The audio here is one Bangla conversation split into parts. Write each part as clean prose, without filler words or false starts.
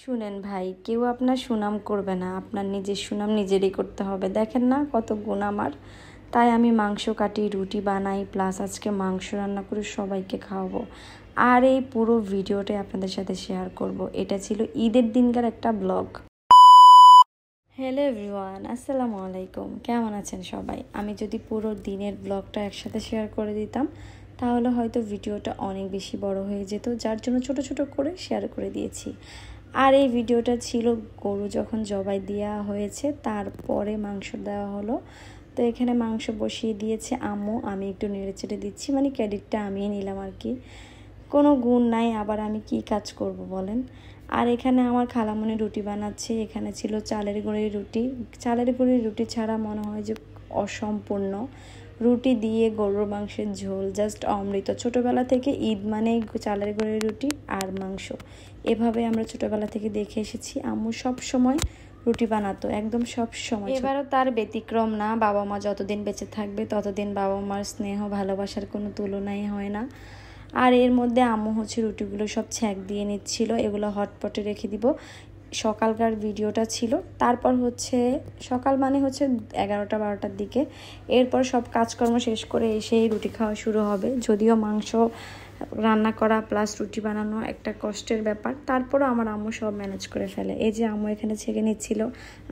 শুনেন ভাই, কেউ আপনার সুনাম করবে না, আপনার নিজের সুনাম নিজেরই করতে হবে। দেখেন না কত গুণ আমার। তাই আমি মাংস কাটি, রুটি বানাই, প্লাস আজকে মাংস রান্না করে সবাইকে খাওয়াবো। আর এই পুরো ভিডিওটাই আপনাদের সাথে শেয়ার করব। এটা ছিল ঈদের দিনকার একটা ব্লগ। হ্যালো এভরিওয়ান, আসসালামু আলাইকুম। কেমন আছেন সবাই? আমি যদি পুরো দিনের ব্লগটা একসাথে শেয়ার করে দিতাম তাহলে হয়তো ভিডিওটা অনেক বেশি বড় হয়ে যেত, যার জন্য ছোট ছোট করে শেয়ার করে দিয়েছি। আর এই ভিডিওটা ছিল গরু যখন জবাই দেওয়া হয়েছে তারপরে মাংস দেওয়া হলো। তো এখানে মাংস বসিয়ে দিয়েছে আম্মু, আমি একটু নেড়ে চেড়ে দিচ্ছি, মানে ক্রেডিটটা আমিই নিলাম আর কি। কোনো গুণ নাই, আবার আমি কি কাজ করব বলেন। আর এখানে আমার খালামণি রুটি বানাচ্ছে। এখানে ছিল চালের গুঁড়ির রুটি। চালের গুঁড়ির রুটি ছাড়া মনে হয় যে অসম্পূর্ণ। রুটি দিয়ে গরুর মাংসের ঝোল জাস্ট অমৃত। ছোটোবেলা থেকে ঈদ মানে চালের গুঁড়ির রুটি আর মাংস, এভাবে আমরা ছোটোবেলা থেকে দেখে এসেছি। আম্মু সব সময় রুটি বানাতো, একদম সব সময়। এবারও তার ব্যতিক্রম না। বাবা মা যতদিন বেঁচে থাকবে ততদিন বাবা মার স্নেহ ভালোবাসার কোনো তুলনাই হয় না। আর এর মধ্যে আম্মু হচ্ছে রুটিগুলো সব ছ্যাঁক দিয়ে নিচ্ছিল, এগুলো হটপটে রেখে দিব। সকালকার ভিডিওটা ছিল। তারপর হচ্ছে সকাল মানে হচ্ছে 11টা-12টার দিকে। এরপর সব কাজকর্ম শেষ করে এসেই রুটি খাওয়া শুরু হবে। যদিও মাংস রান্না করা প্লাস রুটি বানানো একটা কষ্টের ব্যাপার, তারপরও আমার আম্মু সব ম্যানেজ করে ফেলে। এই যে আম্মু এখানে ছেঁকে নিচ্ছিল,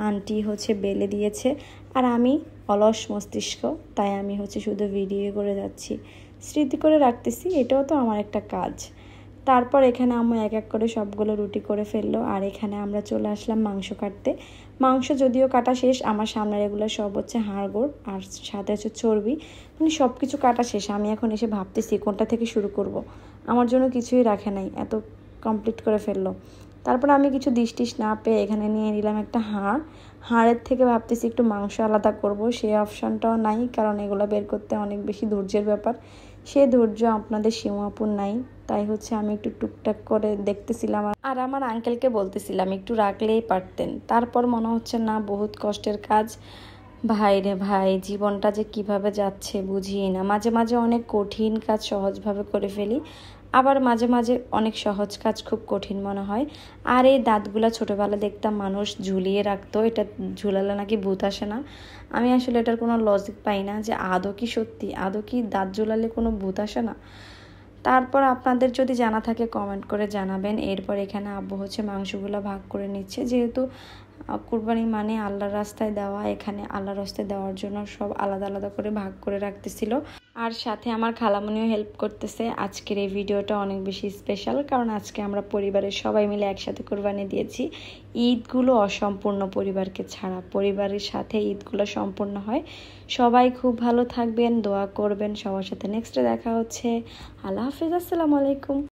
আন্টি হচ্ছে বেলে দিয়েছে, আর আমি অলস মস্তিষ্ক, তাই আমি হচ্ছে শুধু ভিডিও করে যাচ্ছি, স্মৃতি করে রাখতেছি। এটাও তো আমার একটা কাজ। তারপর এখানে আম্মু এক এক করে সবগুলো রুটি করে ফেললো। আর এখানে আমরা চলে আসলাম মাংস কাটতে। মাংস যদিও কাটা শেষ, আমার সামনের এগুলো সব হচ্ছে হাড়গোড় আর সাথে হচ্ছে চর্বি, মানে সব কিছু কাটা শেষ। আমি এখন এসে ভাবতেছি কোনটা থেকে শুরু করব। আমার জন্য কিছুই রাখে নাই, এত কমপ্লিট করে ফেললো। তারপর আমি কিছু ডিশ না পেয়ে এখানে নিয়ে নিলাম একটা হাড়ের থেকে ভাবতেছি একটু মাংস আলাদা করব। সেই অপশানটাও নাই, কারণ এগুলো বের করতে অনেক বেশি ধৈর্যের ব্যাপার। সে ধৈর্য আপনাদের সীমাপুর নাই। তাই হচ্ছে আমি একটু টুকটাক করে দেখতেছিলাম, আর আমার আঙ্কেলকে বলতেছিলাম একটু রাখলেই পারতেন। তারপর মনে হচ্ছে না, বহুত কষ্টের কাজ। ভাই রে ভাই, জীবনটা যে কিভাবে যাচ্ছে বুঝিই না। মাঝে মাঝে অনেক কঠিন কাজ সহজভাবে করে ফেলি, আবার মাঝে মাঝে অনেক সহজ কাজ খুব কঠিন মনে হয়। আর এই দাঁতগুলো ছোটোবেলা দেখতাম মানুষ ঝুলিয়ে রাখতো, এটা ঝুলালে নাকি ভূত আসে না। আমি আসলে এটার কোনো লজিক পাই না যে আদৌ কি সত্যি, আদৌ কি দাঁত ঝুলালে কোনো ভূত আসে না। তারপর আপনাদের যদি জানা থাকে কমেন্ট করে জানাবেন। এরপর এখানে আব্বু হচ্ছে মাংসগুলো ভাগ করে নিচ্ছে, যেহেতু কুরবানি মানে আল্লাহর রাস্তায় দেওয়া, এখানে আল্লাহর রাস্তায় দেওয়ার জন্য সব আলাদা আলাদা করে ভাগ করে রাখতেছিল। আর সাথে আমার খালামণিও হেল্প করতেছে। আজকের এই ভিডিওটা অনেক বেশি স্পেশাল, কারণ আজকে আমরা পরিবারের সবাই মিলে একসাথে কোরবানি দিয়েছি। ঈদগুলো অসম্পূর্ণ পরিবারকে ছাড়া, পরিবারের সাথে ঈদগুলো সম্পূর্ণ হয়। সবাই খুব ভালো থাকবেন, দোয়া করবেন। সবার সাথে নেক্সটে দেখা হচ্ছে। আল্লাহ হাফিজ, আসসালামু আলাইকুম।